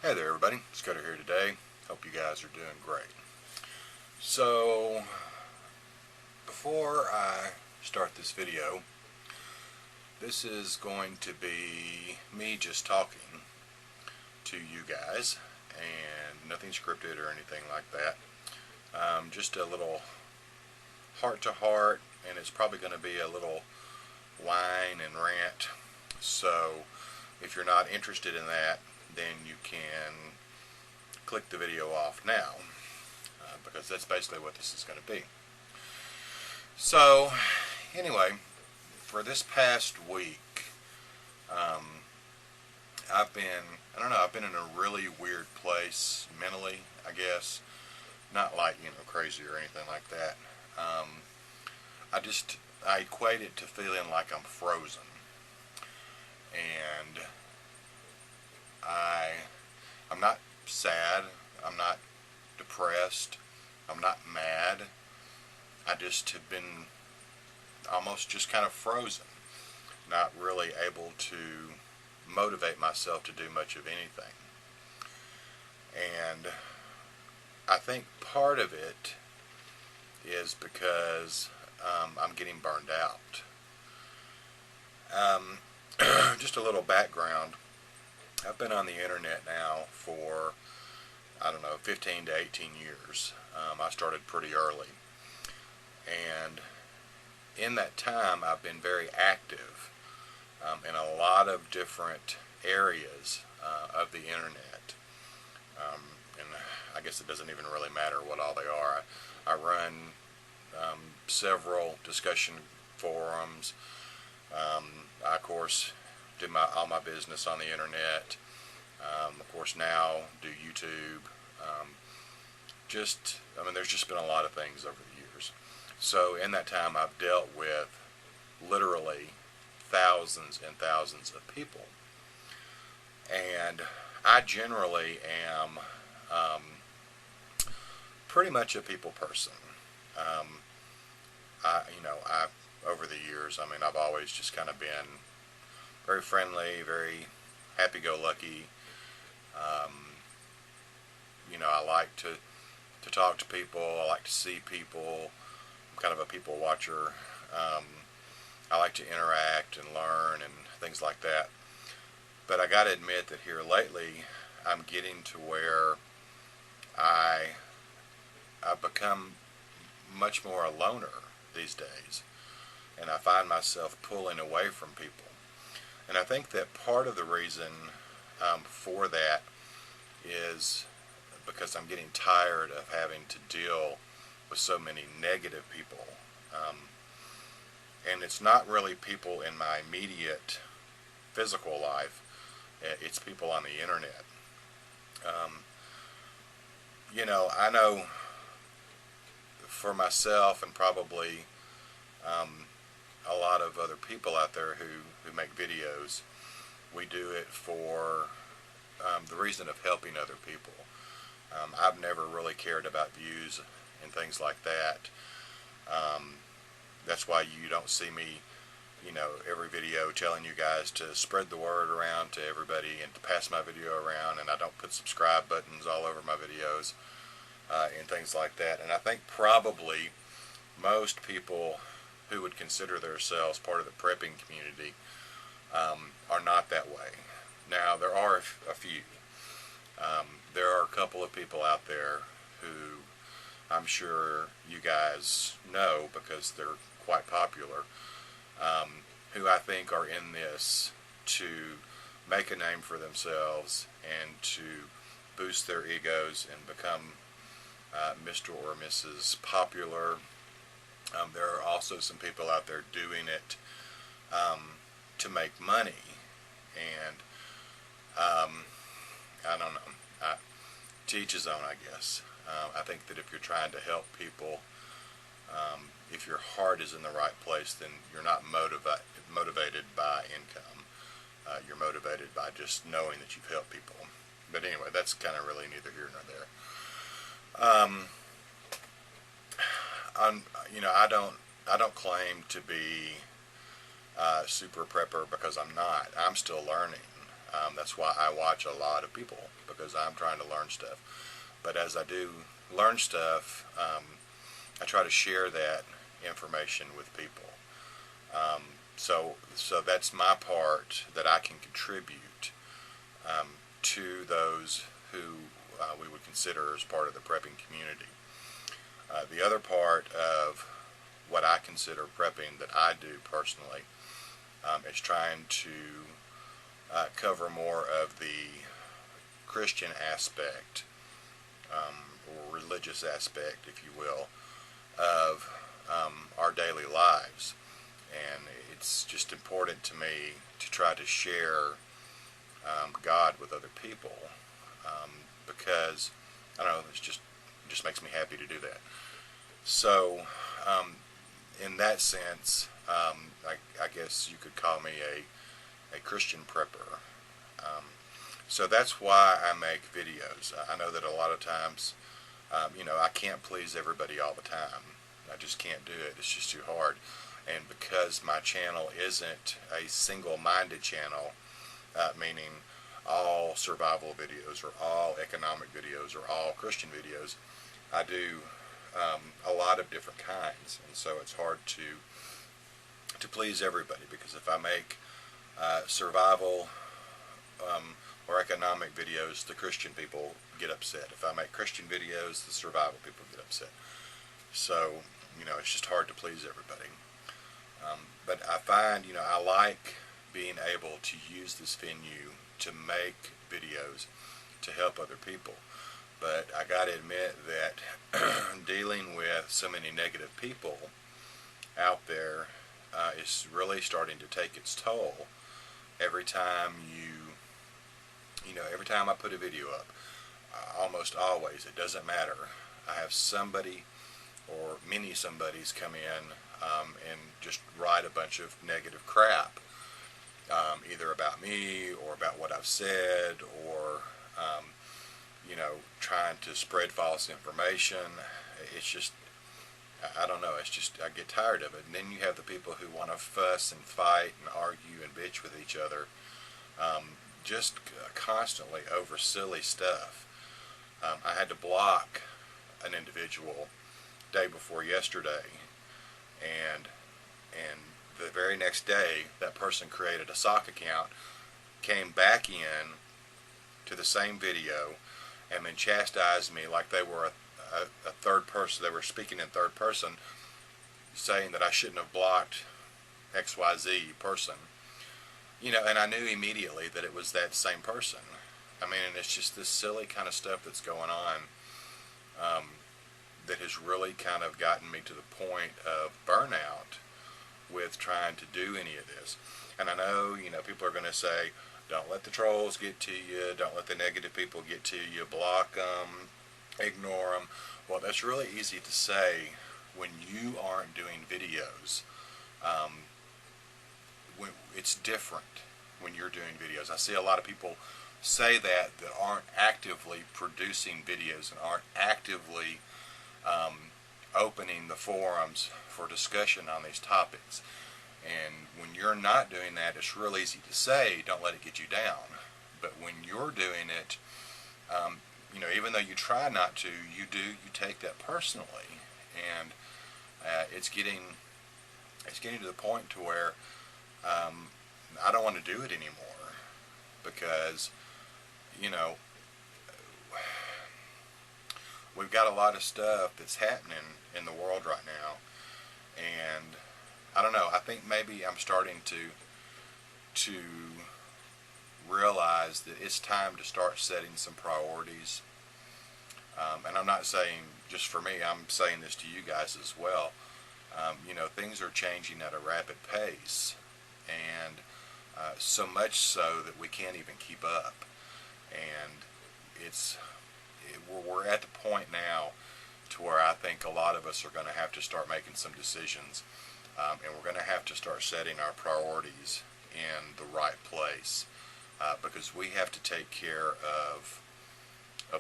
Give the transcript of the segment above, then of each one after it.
Hey there everybody, Scudder here today. Hope you guys are doing great. So, before I start this video, this is going to be me just talking to you guys, and nothing scripted or anything like that. Just a little heart-to-heart, and it's probably going to be a little whine and rant. So, if you're not interested in that, then you can click the video off now, because that's basically what this is going to be. So anyway, for this past week, I've been in a really weird place mentally, I guess. Not like, crazy or anything like that. I equate it to feeling like I'm frozen. And I'm not sad, I'm not depressed, I'm not mad. I just have been almost just kind of frozen, not really able to motivate myself to do much of anything. And I think part of it is because I'm getting burned out. Just a little background. I've been on the internet now for, 15 to 18 years. I started pretty early. And in that time, I've been very active in a lot of different areas of the internet. And I guess it doesn't even really matter what all they are. I run several discussion forums. I, of course, do all my business on the internet. Of course, now do YouTube. There's just been a lot of things over the years. So in that time, I've dealt with literally thousands and thousands of people. And I generally am pretty much a people person. Over the years, I've always just kind of been very friendly, very happy-go-lucky. I like to talk to people. I like to see people. I'm kind of a people watcher. I like to interact and learn and things like that. But I got to admit that here lately, I'm getting to where I've become much more a loner these days. And I find myself pulling away from people. And I think that part of the reason for that is because I'm getting tired of having to deal with so many negative people. And it's not really people in my immediate physical life. It's people on the internet. I know for myself and probably a lot of other people out there who make videos, we do it for the reason of helping other people. I've never really cared about views and things like that. That's why you don't see me, every video telling you guys to spread the word around to everybody and to pass my video around, and I don't put subscribe buttons all over my videos and things like that. And I think probably most people who would consider themselves part of the prepping community are not that way. Now, there are a few. There are a couple of people out there who I'm sure you guys know because they're quite popular, who I think are in this to make a name for themselves and to boost their egos and become Mr. or Mrs. Popular. There are also some people out there doing it to make money, and I don't know. To each his own, I guess. I think that if you're trying to help people, if your heart is in the right place, then you're not motivated by income. You're motivated by just knowing that you've helped people. But anyway, that's kind of really neither here nor there. I don't claim to be super prepper because I'm not. I'm still learning. That's why I watch a lot of people, because I'm trying to learn stuff. But as I do learn stuff, I try to share that information with people. Um, so that's my part that I can contribute to those who we would consider as part of the prepping community. The other part of what I consider prepping that I do personally is trying to cover more of the Christian aspect, or religious aspect, if you will, of our daily lives. And it's just important to me to try to share God with other people, because I don't know, it just makes me happy to do that. So, in that sense, I guess you could call me a Christian prepper. So that's why I make videos. I know that a lot of times, I can't please everybody all the time. I just can't do it. It's just too hard. And because my channel isn't a single-minded channel, meaning all survival videos or all economic videos or all Christian videos, I do a lot of different kinds, and so it's hard to please everybody, because if I make survival or economic videos, the Christian people get upset. If I make Christian videos, the survival people get upset. So, it's just hard to please everybody. But I find, I like being able to use this venue to make videos to help other people. But I got to admit that dealing with so many negative people out there is really starting to take its toll. Every time every time I put a video up, almost always, it doesn't matter, I have somebody or many somebodies come in and just write a bunch of negative crap, either about me or about what I've said, or trying to spread false information. It's just, I don't know, it's just, I get tired of it. And then you have the people who want to fuss and fight and argue and bitch with each other, just constantly over silly stuff. I had to block an individual day before yesterday, and the very next day that person created a sock account, came back in to the same video, and then chastised me like they were a third person. They were speaking in third person, saying that I shouldn't have blocked XYZ person. And I knew immediately that it was that same person. I mean, and it's just this silly kind of stuff that's going on, that has really kind of gotten me to the point of burnout with trying to do any of this. And I know, people are going to say, don't let the trolls get to you, don't let the negative people get to you, block them, ignore them. Well, that's really easy to say when you aren't doing videos. When it's different when you're doing videos. I see a lot of people say that aren't actively producing videos and aren't actively opening the forums for discussion on these topics. And when you're not doing that, it's real easy to say, don't let it get you down. But when you're doing it, even though you try not to, you take that personally. And it's getting to the point to where I don't want to do it anymore, because we've got a lot of stuff that's happening in the world right now, and I don't know, I think maybe I'm starting to realize that it's time to start setting some priorities. And I'm not saying just for me, I'm saying this to you guys as well. Things are changing at a rapid pace, and so much so that we can't even keep up. And we're at the point now to where I think a lot of us are going to have to start making some decisions, and we're going to have to start setting our priorities in the right place, because we have to take care of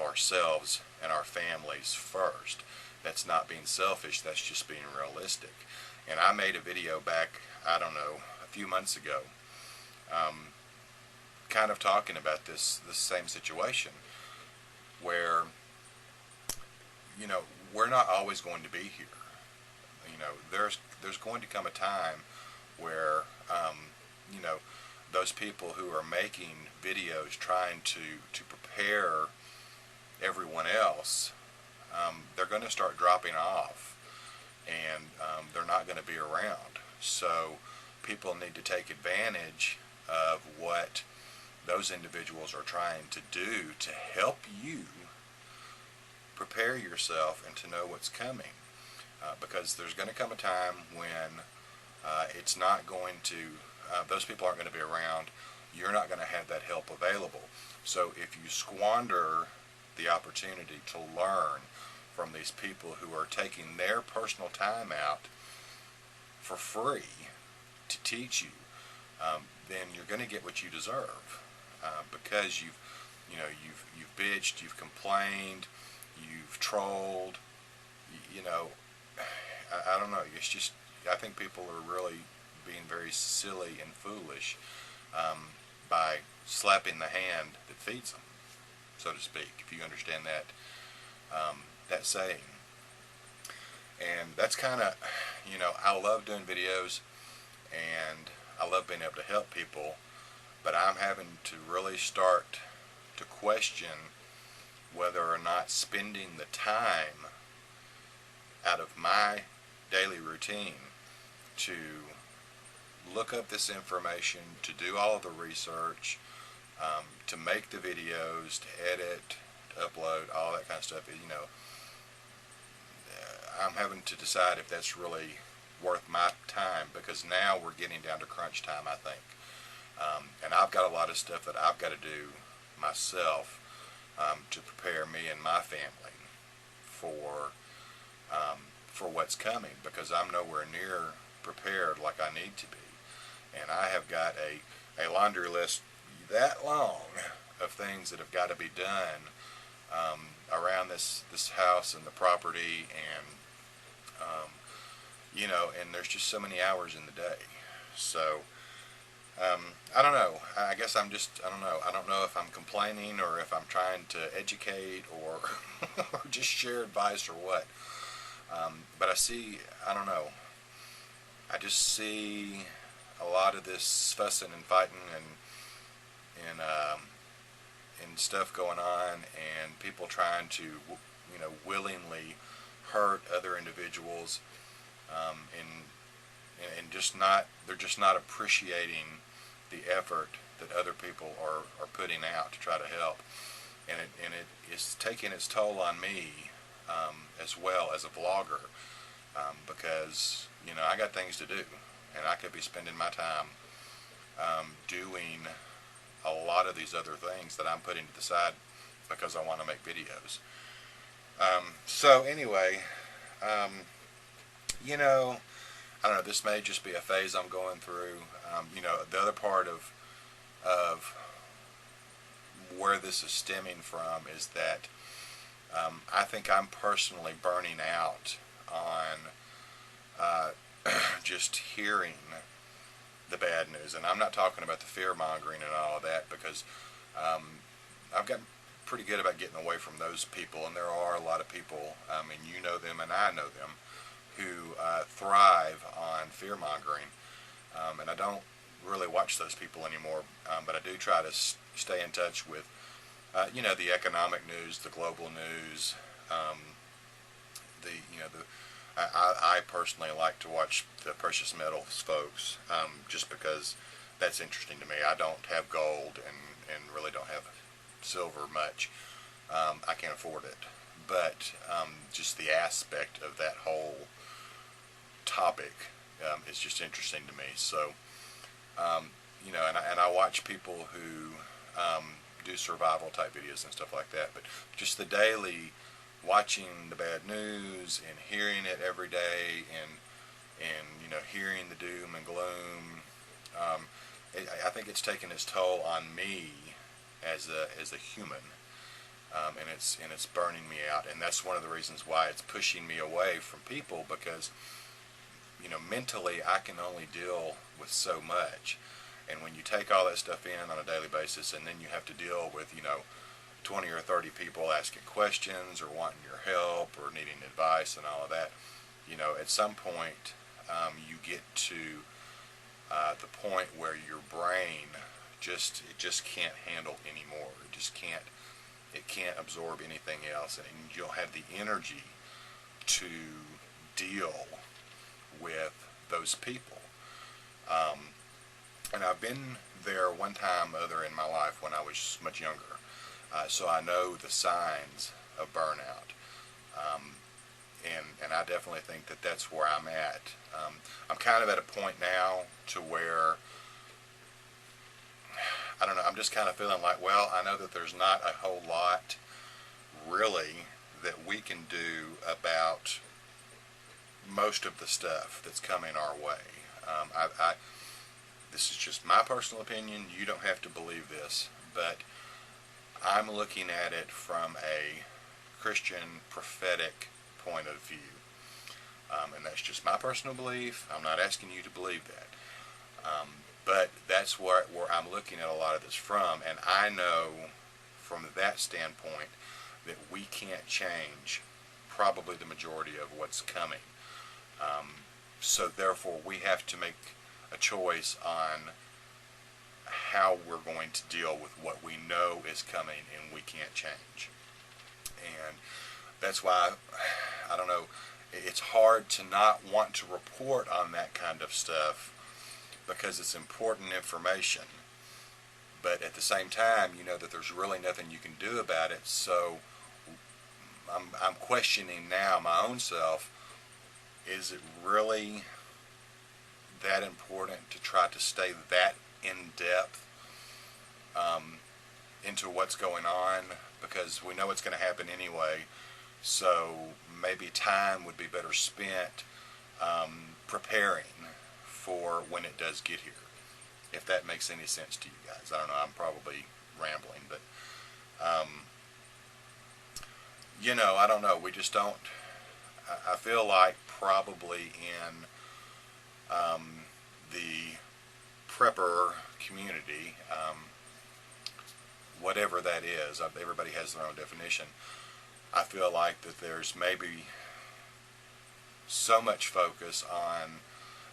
ourselves and our families first. That's not being selfish, that's just being realistic. And I made a video back, I don't know, a few months ago, kind of talking about this same situation where, you know, we're not always going to be here. You know, there's going to come a time where, you know, those people who are making videos trying to prepare everyone else, they're going to start dropping off, and they're not going to be around. So people need to take advantage of what those individuals are trying to do to help you prepare yourself and to know what's coming. Because there's going to come a time when it's not going to, those people aren't going to be around. You're not going to have that help available. So if you squander the opportunity to learn from these people who are taking their personal time out for free to teach you, then you're going to get what you deserve, because you've bitched, you've complained, you've trolled. You know, I don't know. It's just, I think people are really being very silly and foolish, by slapping the hand that feeds them, so to speak, if you understand that saying. And that's kind of, you know, I love doing videos and I love being able to help people, but I'm having to really start to question whether or not spending the time out of my daily routine to look up this information, to do all of the research, to make the videos, to edit, to upload, all that kind of stuff. You know, I'm having to decide if that's really worth my time, because now we're getting down to crunch time, I think. And I've got a lot of stuff that I've got to do myself, to prepare me and my family for what's coming, because I'm nowhere near prepared like I need to be. And I have got a laundry list that long of things that have got to be done, around this house and the property, and you know, and there's just so many hours in the day. So I don't know. I guess I don't know. I don't know if I'm complaining or if I'm trying to educate or or just share advice or what. But I don't know. I just see a lot of this fussing and fighting and stuff going on, and people trying to, you know, willingly hurt other individuals, and they're just not appreciating the effort that other people are putting out to try to help, and it is taking its toll on me, as well as a vlogger, because, you know, I got things to do, and I could be spending my time doing a lot of these other things that I'm putting to the side because I want to make videos. So anyway, you know, I don't know, this may just be a phase I'm going through. You know, the other part of where this is stemming from is that, I think I'm personally burning out on just hearing the bad news. And I'm not talking about the fear-mongering and all of that, because I've gotten pretty good about getting away from those people, and there are a lot of people, and you know them and I know them, who thrive on fear-mongering, and I don't really watch those people anymore, but I do try to stay in touch with, you know, the economic news, the global news, I personally like to watch the precious metals folks, just because that's interesting to me. I don't have gold and really don't have silver much. I can't afford it, but just the aspect of that whole topic is just interesting to me. So, you know, and I watch people who do survival type videos and stuff like that, but just the daily watching the bad news and hearing it every day, and you know, hearing the doom and gloom, I think it's taken its toll on me as a human, and it's burning me out, and that's one of the reasons why it's pushing me away from people, because, you know, mentally I can only deal with so much, And when you take all that stuff in on a daily basis, and then you have to deal with, 20 or 30 people asking questions or wanting your help or needing advice and all of that, at some point you get to the point where your brain just can't handle anymore. It can't absorb anything else, and you don't have the energy to deal with those people. And I've been there one time or other in my life when I was much younger, so I know the signs of burnout. And I definitely think that that's where I'm at. I'm kind of at a point now to where, I don't know, I'm just kind of feeling like, well, I know that there's not a whole lot really that we can do about most of the stuff that's coming our way. This is just my personal opinion. You don't have to believe this, but I'm looking at it from a Christian prophetic point of view. And that's just my personal belief. I'm not asking you to believe that. But that's where I'm looking at a lot of this from. And I know from that standpoint that we can't change probably the majority of what's coming. So therefore we have to make a choice on how we're going to deal with what we know is coming and we can't change. And that's why, I don't know, it's hard to not want to report on that kind of stuff because it's important information. But at the same time, you know that there's really nothing you can do about it. So I'm questioning now my own self. Is it really that important to try to stay that in depth into what's going on? Because we know it's going to happen anyway. So maybe time would be better spent preparing for when it does get here. If that makes any sense to you guys. I don't know, I'm probably rambling, but I don't know. We just don't. I feel like probably in the prepper community, whatever that is, everybody has their own definition. I feel like that there's maybe so much focus on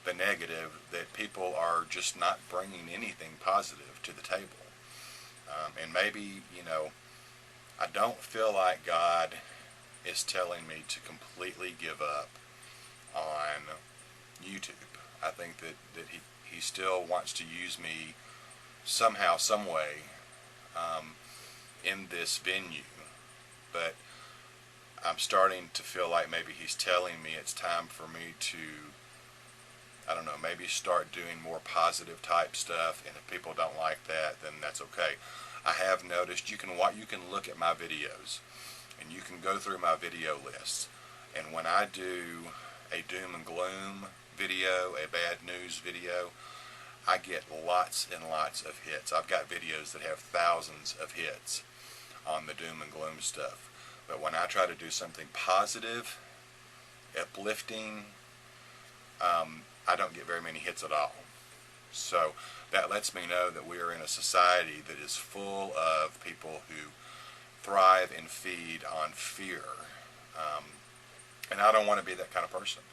the negative that people are just not bringing anything positive to the table. And maybe, I don't feel like God is telling me to completely give up on YouTube. I think that he still wants to use me somehow, some way in this venue. But I'm starting to feel like maybe he's telling me it's time for me to, I don't know, maybe start doing more positive type stuff, and if people don't like that, then that's okay. I have noticed you can look at my videos, and you can go through my video lists, and when I do a doom and gloom video, a bad news video, I get lots and lots of hits. I've got videos that have thousands of hits on the doom and gloom stuff. But when I try to do something positive, uplifting, I don't get very many hits at all. So that lets me know that we are in a society that is full of people who thrive and feed on fear. And I don't want to be that kind of person.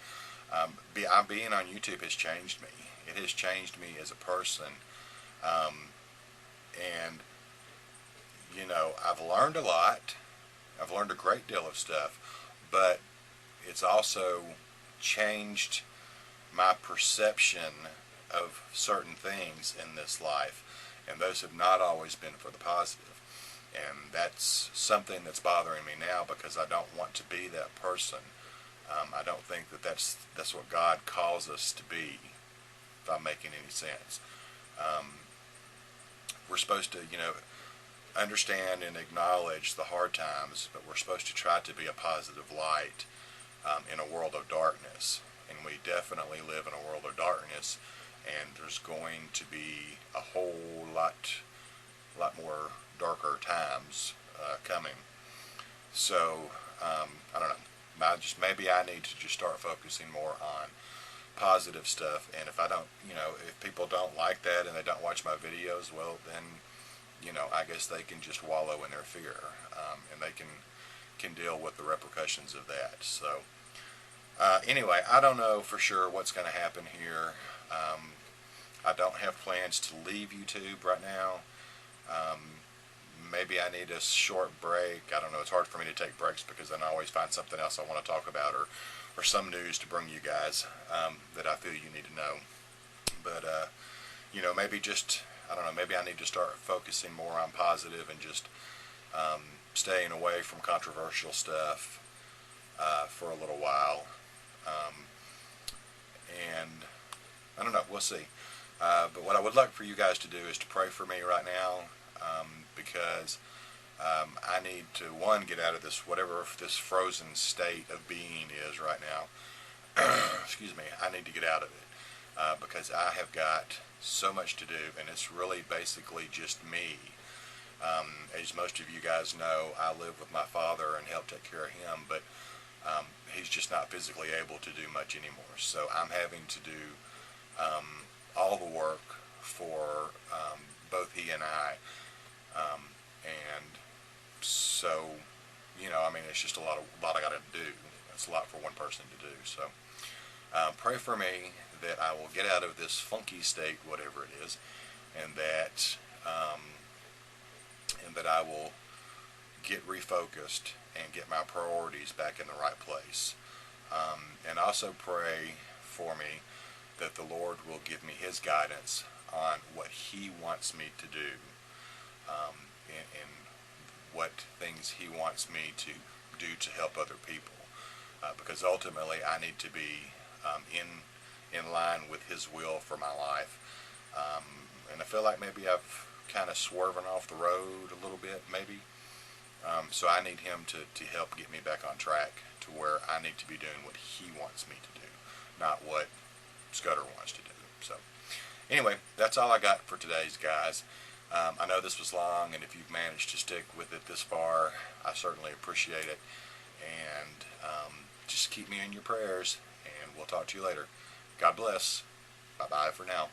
Being on YouTube has changed me. It has changed me as a person. And, I've learned a lot. I've learned a great deal of stuff. But it's also changed my perception of certain things in this life. And those have not always been for the positive. And that's something that's bothering me now because I don't want to be that person. I don't think that that's what God calls us to be, if I'm making any sense. We're supposed to, understand and acknowledge the hard times, but we're supposed to try to be a positive light in a world of darkness. And we definitely live in a world of darkness, and there's going to be a whole lot more darker times coming. So, I don't know. Maybe I need to just start focusing more on positive stuff. And if I don't, if people don't like that and they don't watch my videos, well, then, I guess they can just wallow in their fear, and they can deal with the repercussions of that. So, anyway, I don't know for sure what's going to happen here. I don't have plans to leave YouTube right now. Maybe I need a short break. I don't know. It's hard for me to take breaks because then I always find something else I want to talk about, or some news to bring you guys that I feel you need to know. But, maybe just, I don't know, maybe I need to start focusing more on positive and just staying away from controversial stuff for a little while. And I don't know, we'll see. But what I would like for you guys to do is to pray for me right now, because I need to, one, get out of this, whatever this frozen state of being is right now. Excuse me, I need to get out of it, because I have got so much to do, and it's really basically just me. As most of you guys know, I live with my father and help take care of him, but he's just not physically able to do much anymore. So I'm having to do all the work for both he and I. And so, it's just a lot I got to do. It's a lot for one person to do. So pray for me that I will get out of this funky state, whatever it is, and that I will get refocused and get my priorities back in the right place. And also pray for me that the Lord will give me His guidance on what He wants me to do, and what things He wants me to do to help other people, because ultimately I need to be in line with His will for my life. And I feel like maybe I've kind of swerving off the road a little bit, maybe. So I need Him to help get me back on track to where I need to be doing what He wants me to do, not what Scudder wants to do. So anyway, that's all I got for today's, guys. I know this was long, and if you've managed to stick with it this far, I certainly appreciate it. And just keep me in your prayers, and we'll talk to you later. God bless. Bye-bye for now.